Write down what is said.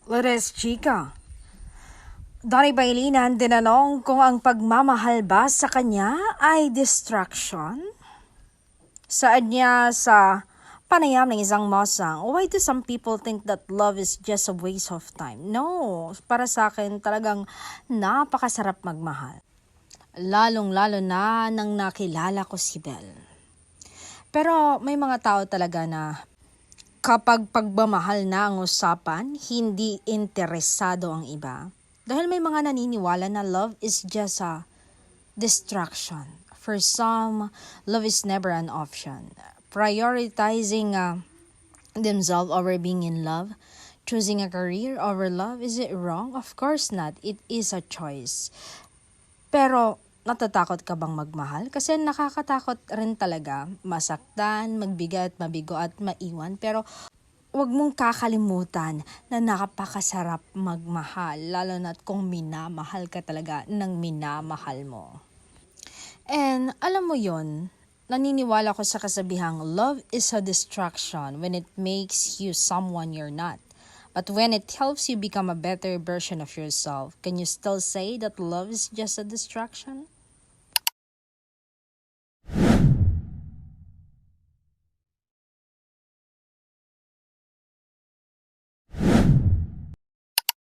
Lores Chica. Donnie Bailinan tinanong kung ang pagmamahal ba sa kanya ay distraction? Saad niya sa panayam ng isang mosang, why do some people think that love is just a waste of time? No, para sa akin talagang napakasarap magmahal. Lalong-lalo na nang nakilala ko si Belle. Pero may mga tao talaga na kapag pagmamahal na ang usapan, hindi interesado ang iba. Dahil may mga naniniwala na love is just a distraction. For some, love is never an option. Prioritizing themselves over being in love, choosing a career over love, is it wrong? Of course not. It is a choice. Pero natatakot ka bang magmahal? Kasi nakakatakot rin talaga masaktan, magbigat, mabigo at maiwan. Pero huwag mong kakalimutan na nakapakasarap magmahal, lalo na't kung minamahal ka talaga ng minamahal mo. And alam mo yon, naniniwala ko sa kasabihang love is a distraction when it makes you someone you're not. But when it helps you become a better version of yourself, can you still say that love is just a distraction?